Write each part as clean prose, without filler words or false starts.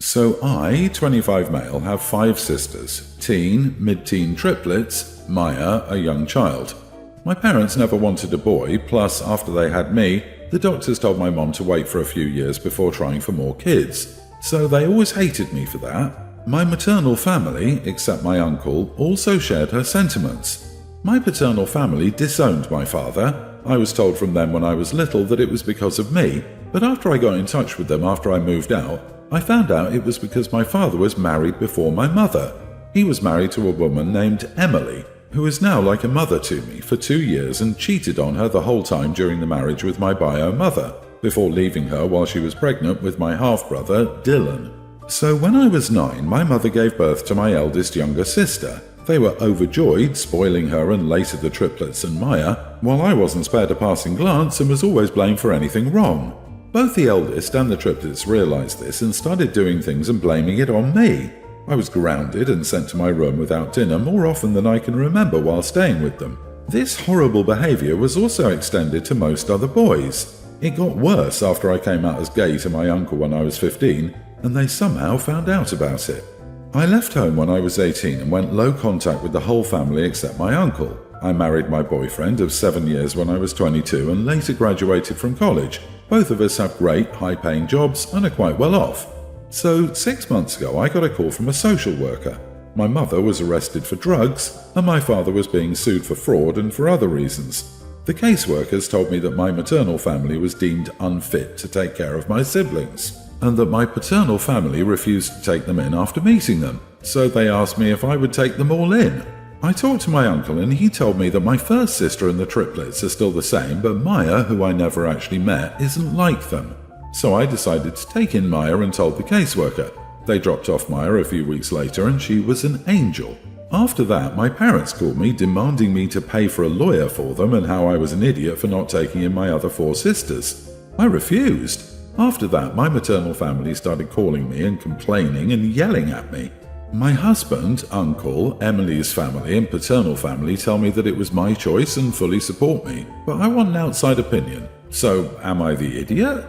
So I, 25 male, have 5 sisters, teen, mid-teen triplets, Maya, a young child. My parents never wanted a boy, plus after they had me, the doctors told my mom to wait for a few years before trying for more kids. So they always hated me for that. My maternal family, except my uncle, also shared her sentiments. My paternal family disowned my father. I was told from them when I was little that it was because of me, but after I got in touch with them after I moved out, I found out it was because my father was married before my mother. He was married to a woman named Emily, who is now like a mother to me, for 2 years and cheated on her the whole time during the marriage with my bio mother, before leaving her while she was pregnant with my half-brother, Dylan. So when I was 9, my mother gave birth to my eldest younger sister. They were overjoyed, spoiling her and later the triplets and Maya, while I wasn't spared a passing glance and was always blamed for anything wrong. Both the eldest and the triplets realized this and started doing things and blaming it on me. I was grounded and sent to my room without dinner more often than I can remember while staying with them. This horrible behavior was also extended to most other boys. It got worse after I came out as gay to my uncle when I was 15, and they somehow found out about it. I left home when I was 18 and went low contact with the whole family except my uncle. I married my boyfriend of 7 years when I was 22 and later graduated from college. Both of us have great, high-paying jobs and are quite well off. So 6 months ago I got a call from a social worker. My mother was arrested for drugs and my father was being sued for fraud and for other reasons. The caseworkers told me that my maternal family was deemed unfit to take care of my siblings, and that my paternal family refused to take them in after meeting them, so they asked me if I would take them all in. I talked to my uncle and he told me that my first sister and the triplets are still the same, but Maya, who I never actually met, isn't like them. So I decided to take in Maya and told the caseworker. They dropped off Maya a few weeks later and she was an angel. After that, my parents called me demanding me to pay for a lawyer for them and how I was an idiot for not taking in my other 4 sisters. I refused. After that, my maternal family started calling me and complaining and yelling at me. My husband, uncle, Emily's family and paternal family tell me that it was my choice and fully support me, but I want an outside opinion. So, am I the idiot?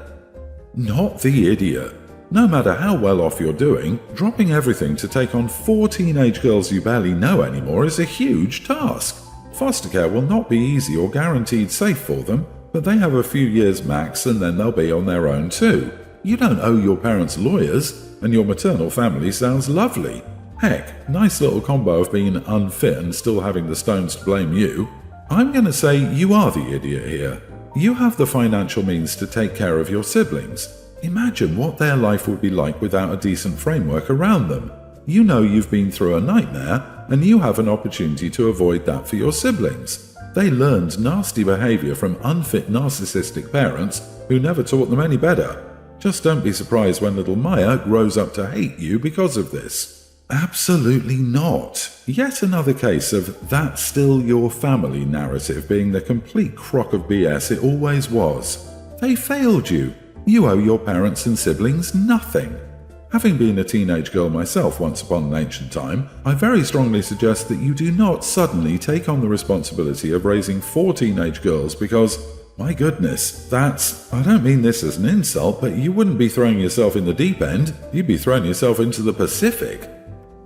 Not the idiot. No matter how well off you're doing, dropping everything to take on 4 teenage girls you barely know anymore is a huge task. Foster care will not be easy or guaranteed safe for them, but they have a few years max and then they'll be on their own too. You don't owe your parents lawyers, and your maternal family sounds lovely. Heck, nice little combo of being unfit and still having the stones to blame you. I'm gonna say you are the idiot here. You have the financial means to take care of your siblings. Imagine what their life would be like without a decent framework around them. You know you've been through a nightmare, and you have an opportunity to avoid that for your siblings. They learned nasty behavior from unfit narcissistic parents who never taught them any better. Just don't be surprised when little Maya grows up to hate you because of this. Absolutely not. Yet another case of "that's still your family" narrative being the complete crock of BS it always was. They failed you. You owe your parents and siblings nothing. Having been a teenage girl myself once upon an ancient time, I very strongly suggest that you do not suddenly take on the responsibility of raising 4 teenage girls because, my goodness, I don't mean this as an insult, but you wouldn't be throwing yourself in the deep end, you'd be throwing yourself into the Pacific.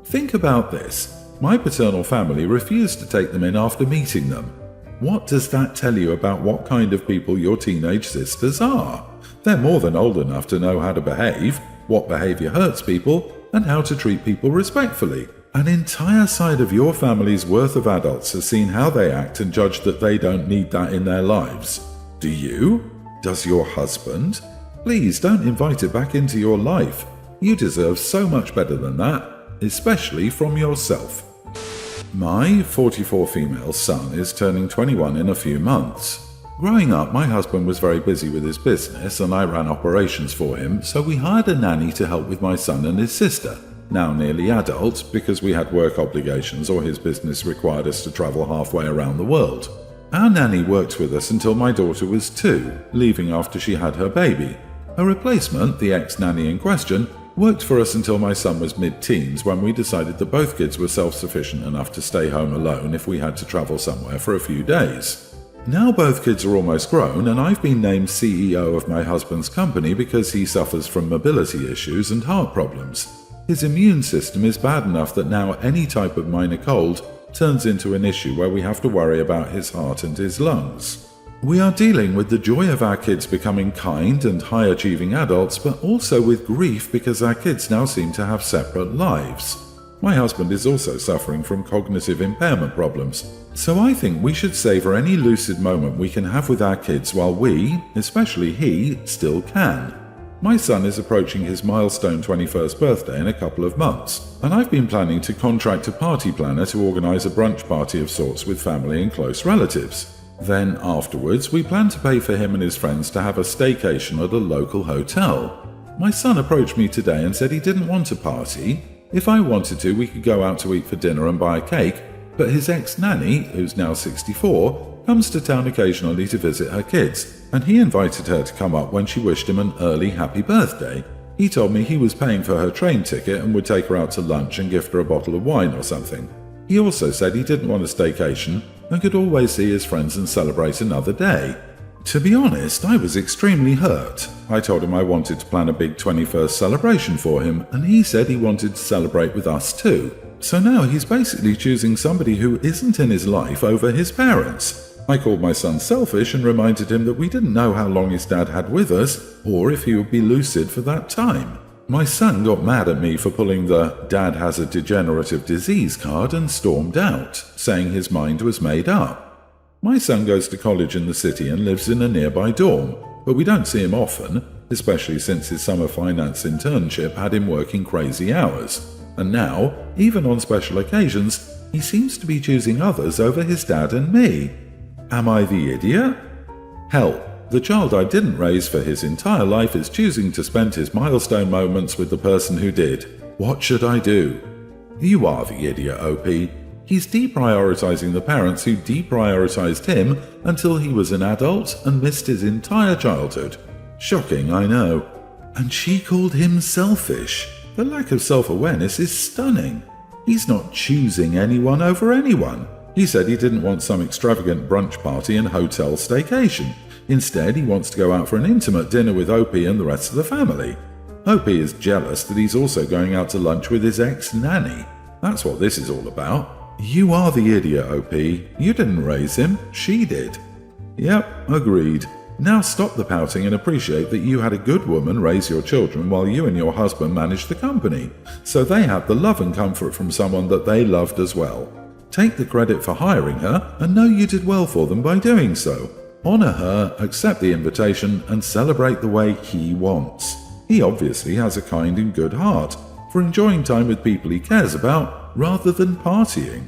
Think about this. My paternal family refused to take them in after meeting them. What does that tell you about what kind of people your teenage sisters are? They're more than old enough to know how to behave, what behavior hurts people, and how to treat people respectfully. An entire side of your family's worth of adults has seen how they act and judged that they don't need that in their lives. Do you? Does your husband? Please don't invite it back into your life. You deserve so much better than that, especially from yourself. My 44 female son is turning 21 in a few months. Growing up, my husband was very busy with his business and I ran operations for him, so we hired a nanny to help with my son and his sister, now nearly adult, because we had work obligations or his business required us to travel halfway around the world. Our nanny worked with us until my daughter was 2, leaving after she had her baby. Her replacement, the ex-nanny in question, worked for us until my son was mid-teens when we decided that both kids were self-sufficient enough to stay home alone if we had to travel somewhere for a few days. Now both kids are almost grown, and I've been named CEO of my husband's company because he suffers from mobility issues and heart problems. His immune system is bad enough that now any type of minor cold turns into an issue where we have to worry about his heart and his lungs. We are dealing with the joy of our kids becoming kind and high-achieving adults, but also with grief because our kids now seem to have separate lives. My husband is also suffering from cognitive impairment problems, so I think we should savor any lucid moment we can have with our kids while we, especially he, still can. My son is approaching his milestone 21st birthday in a couple of months, and I've been planning to contract a party planner to organise a brunch party of sorts with family and close relatives. Then afterwards, we plan to pay for him and his friends to have a staycation at a local hotel. My son approached me today and said he didn't want a party. If I wanted to, we could go out to eat for dinner and buy a cake, but his ex-nanny, who's now 64, comes to town occasionally to visit her kids, and he invited her to come up when she wished him an early happy birthday. He told me he was paying for her train ticket and would take her out to lunch and gift her a bottle of wine or something. He also said he didn't want a staycation and could always see his friends and celebrate another day. To be honest, I was extremely hurt. I told him I wanted to plan a big 21st celebration for him, and he said he wanted to celebrate with us too. So now he's basically choosing somebody who isn't in his life over his parents. I called my son selfish and reminded him that we didn't know how long his dad had with us, or if he would be lucid for that time. My son got mad at me for pulling the "dad has a degenerative disease" card and stormed out, saying his mind was made up. My son goes to college in the city and lives in a nearby dorm, but we don't see him often, especially since his summer finance internship had him working crazy hours. And now, even on special occasions, he seems to be choosing others over his dad and me. Am I the idiot? Hell, the child I didn't raise for his entire life is choosing to spend his milestone moments with the person who did. What should I do? You are the idiot, OP. He's deprioritizing the parents who deprioritized him until he was an adult and missed his entire childhood. Shocking, I know. And she called him selfish. The lack of self-awareness is stunning. He's not choosing anyone over anyone. He said he didn't want some extravagant brunch party and hotel staycation. Instead, he wants to go out for an intimate dinner with OP and the rest of the family. OP is jealous that he's also going out to lunch with his ex-nanny. That's what this is all about. You are the idiot, OP. You didn't raise him, she did. Yep, agreed. Now stop the pouting and appreciate that you had a good woman raise your children while you and your husband managed the company, so they had the love and comfort from someone that they loved as well. Take the credit for hiring her and know you did well for them by doing so. Honor her, accept the invitation, and celebrate the way he wants. He obviously has a kind and good heart for enjoying time with people he cares about rather than partying.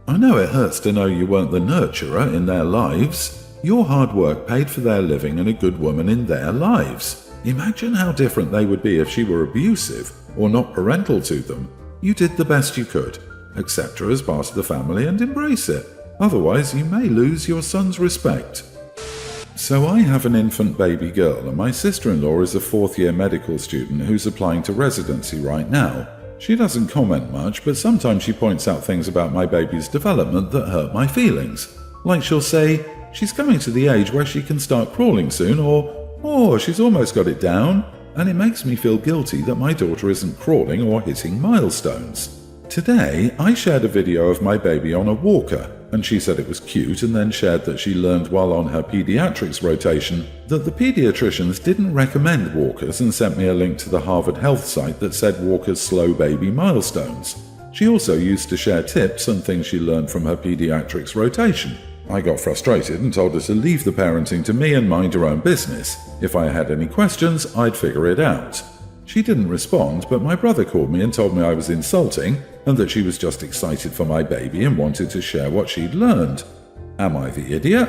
I know it hurts to know you weren't the nurturer in their lives. Your hard work paid for their living and a good woman in their lives. Imagine how different they would be if she were abusive or not parental to them. You did the best you could. Accept her as part of the family and embrace it. Otherwise, you may lose your son's respect. So I have an infant baby girl, and my sister-in-law is a fourth-year medical student who's applying to residency right now. She doesn't comment much, but sometimes she points out things about my baby's development that hurt my feelings. Like she'll say, she's coming to the age where she can start crawling soon, or, oh, she's almost got it down, and it makes me feel guilty that my daughter isn't crawling or hitting milestones. Today, I shared a video of my baby on a walker, and she said it was cute and then shared that she learned while on her pediatrics rotation that the pediatricians didn't recommend walkers and sent me a link to the Harvard Health site that said walkers slow baby milestones. She also used to share tips and things she learned from her pediatrics rotation. I got frustrated and told her to leave the parenting to me and mind her own business. If I had any questions, I'd figure it out. She didn't respond, but my brother called me and told me I was insulting and that she was just excited for my baby and wanted to share what she'd learned. Am I the idiot?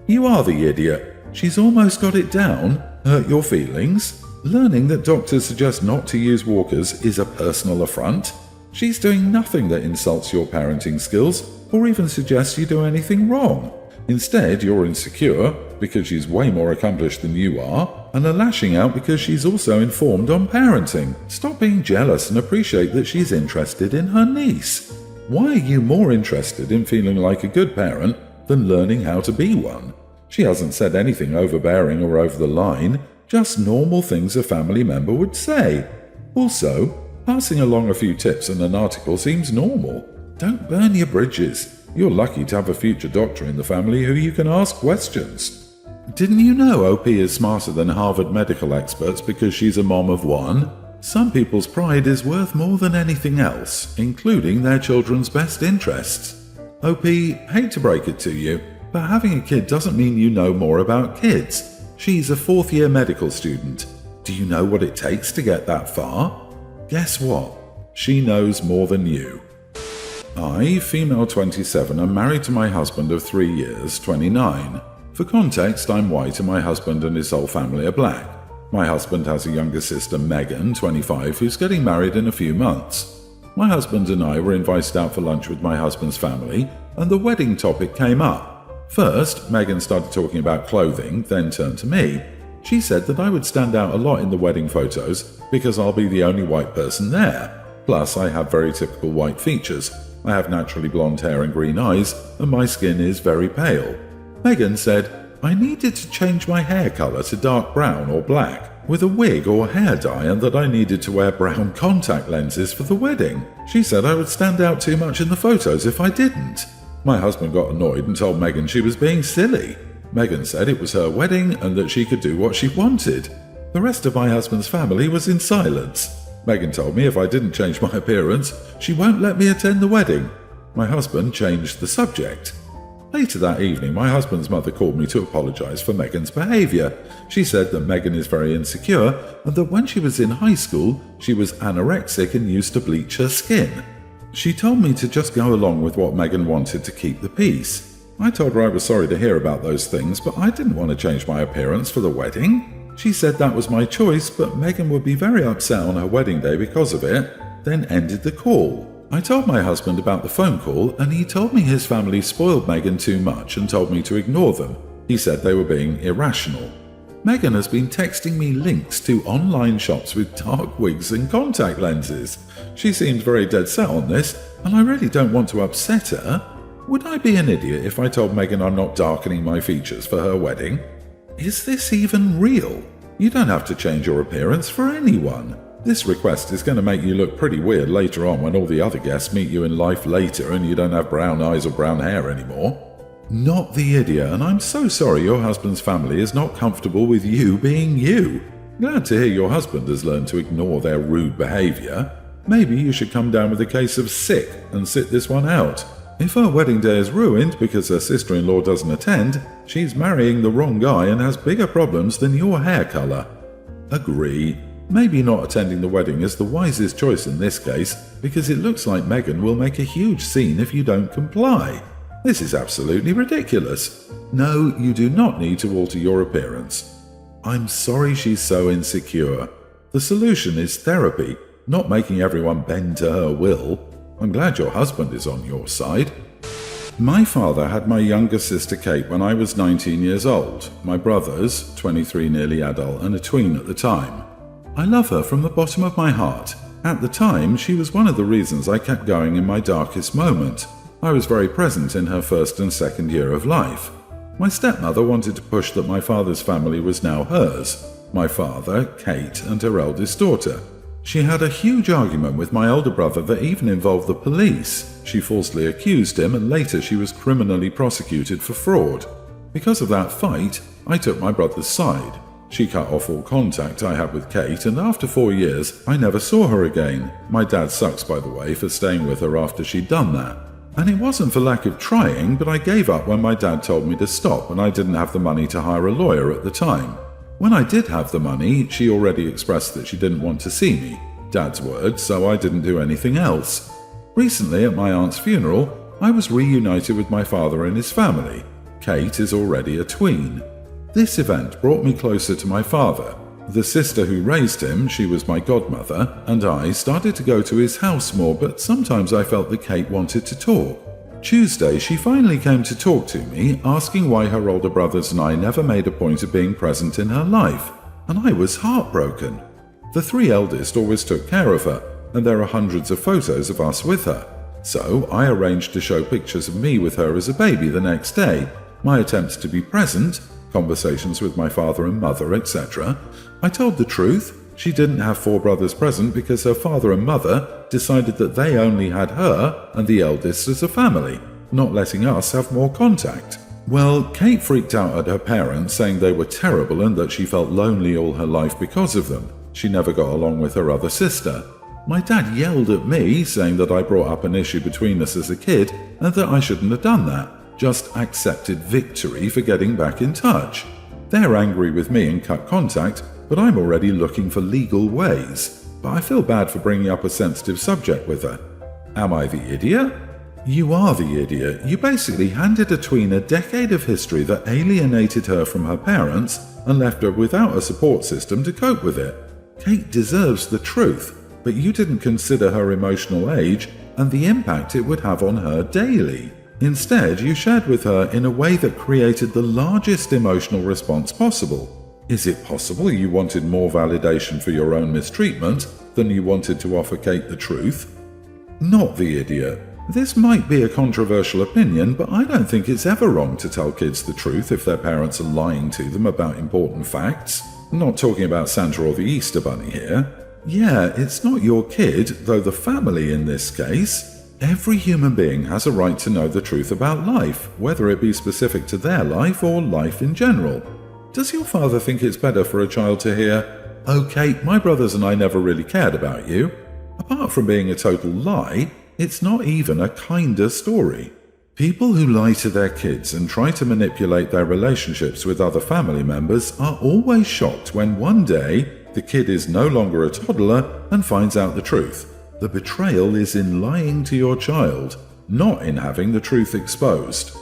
You are the idiot. She's almost got it down. Hurt your feelings? Learning that doctors suggest not to use walkers is a personal affront? She's doing nothing that insults your parenting skills or even suggests you do anything wrong. Instead, you're insecure because she's way more accomplished than you are, and are lashing out because she's also informed on parenting. Stop being jealous and appreciate that she's interested in her niece. Why are you more interested in feeling like a good parent than learning how to be one. She hasn't said anything overbearing or over the line, just normal things a family member would say. Also, passing along a few tips in an article seems normal. Don't burn your bridges. You're lucky to have a future doctor in the family who you can ask questions. Didn't you know OP is smarter than Harvard medical experts because she's a mom of one? Some people's pride is worth more than anything else, including their children's best interests. OP, hate to break it to you, but having a kid doesn't mean you know more about kids. She's a fourth-year medical student. Do you know what it takes to get that far? Guess what? She knows more than you. I, female 27, am married to my husband of 3 years, 29. For context, I'm white and my husband and his whole family are black. My husband has a younger sister, Megan, 25, who's getting married in a few months. My husband and I were invited out for lunch with my husband's family, and the wedding topic came up. First, Megan started talking about clothing, then turned to me. She said that I would stand out a lot in the wedding photos because I'll be the only white person there. Plus, I have very typical white features. I have naturally blonde hair and green eyes, and my skin is very pale. Megan said I needed to change my hair colour to dark brown or black with a wig or hair dye, and that I needed to wear brown contact lenses for the wedding. She said I would stand out too much in the photos if I didn't. My husband got annoyed and told Megan she was being silly. Megan said it was her wedding and that she could do what she wanted. The rest of my husband's family was in silence. Megan told me if I didn't change my appearance, she won't let me attend the wedding. My husband changed the subject. Later that evening, my husband's mother called me to apologize for Megan's behavior. She said that Megan is very insecure and that when she was in high school, she was anorexic and used to bleach her skin. She told me to just go along with what Megan wanted to keep the peace. I told her I was sorry to hear about those things, but I didn't want to change my appearance for the wedding. She said that was my choice, but Megan would be very upset on her wedding day because of it, then ended the call. I told my husband about the phone call, and he told me his family spoiled Megan too much and told me to ignore them. He said they were being irrational. Megan has been texting me links to online shops with dark wigs and contact lenses. She seems very dead set on this, and I really don't want to upset her. Would I be an idiot if I told Megan I'm not darkening my features for her wedding? Is this even real? You don't have to change your appearance for anyone. This request is going to make you look pretty weird later on when all the other guests meet you in life later and you don't have brown eyes or brown hair anymore. Not the idiot, and I'm so sorry your husband's family is not comfortable with you being you. Glad to hear your husband has learned to ignore their rude behavior. Maybe you should come down with a case of sick and sit this one out. If her wedding day is ruined because her sister-in-law doesn't attend, she's marrying the wrong guy and has bigger problems than your hair colour. Agree. Maybe not attending the wedding is the wisest choice in this case, because it looks like Megan will make a huge scene if you don't comply. This is absolutely ridiculous. No, you do not need to alter your appearance. I'm sorry she's so insecure. The solution is therapy, not making everyone bend to her will. I'm glad your husband is on your side. My father had my younger sister Kate when I was 19 years old, my brothers, 23 nearly adult, and a tween at the time. I love her from the bottom of my heart. At the time, she was one of the reasons I kept going in my darkest moment. I was very present in her first and second year of life. My stepmother wanted to push that my father's family was now hers, my father, Kate, and her eldest daughter. She had a huge argument with my older brother that even involved the police. She falsely accused him and later she was criminally prosecuted for fraud. Because of that fight, I took my brother's side. She cut off all contact I had with Kate, and after 4 years, I never saw her again. My dad sucks, by the way, for staying with her after she'd done that. And it wasn't for lack of trying, but I gave up when my dad told me to stop and I didn't have the money to hire a lawyer at the time. When I did have the money, she already expressed that she didn't want to see me. Dad's words, so I didn't do anything else. Recently, at my aunt's funeral, I was reunited with my father and his family. Kate is already a tween. This event brought me closer to my father. The sister who raised him, she was my godmother, and I started to go to his house more, but sometimes I felt that Kate wanted to talk. Tuesday, she finally came to talk to me, asking why her older brothers and I never made a point of being present in her life, and I was heartbroken. The 3 eldest always took care of her, and there are hundreds of photos of us with her. So I arranged to show pictures of me with her as a baby the next day, my attempts to be present, conversations with my father and mother, etc. I told the truth. She didn't have 4 brothers present because her father and mother decided that they only had her and the eldest as a family, not letting us have more contact. Well, Kate freaked out at her parents, saying they were terrible and that she felt lonely all her life because of them. She never got along with her other sister. My dad yelled at me, saying that I brought up an issue between us as a kid and that I shouldn't have done that, just accepted victory for getting back in touch. They're angry with me and cut contact, but I'm already looking for legal ways. But I feel bad for bringing up a sensitive subject with her. Am I the idiot? You are the idiot. You basically handed a tween a decade of history that alienated her from her parents and left her without a support system to cope with it. Kate deserves the truth, but you didn't consider her emotional age and the impact it would have on her daily. Instead, you shared with her in a way that created the largest emotional response possible. Is it possible you wanted more validation for your own mistreatment than you wanted to offer Kate the truth? Not the idiot. This might be a controversial opinion, but I don't think it's ever wrong to tell kids the truth if their parents are lying to them about important facts. I'm not talking about Santa or the Easter Bunny here. Yeah, it's not your kid, though the family in this case. Every human being has a right to know the truth about life, whether it be specific to their life or life in general. Does your father think it's better for a child to hear, "Oh, Kate, my brothers and I never really cared about you"? Apart from being a total lie, it's not even a kinder story. People who lie to their kids and try to manipulate their relationships with other family members are always shocked when one day the kid is no longer a toddler and finds out the truth. The betrayal is in lying to your child, not in having the truth exposed.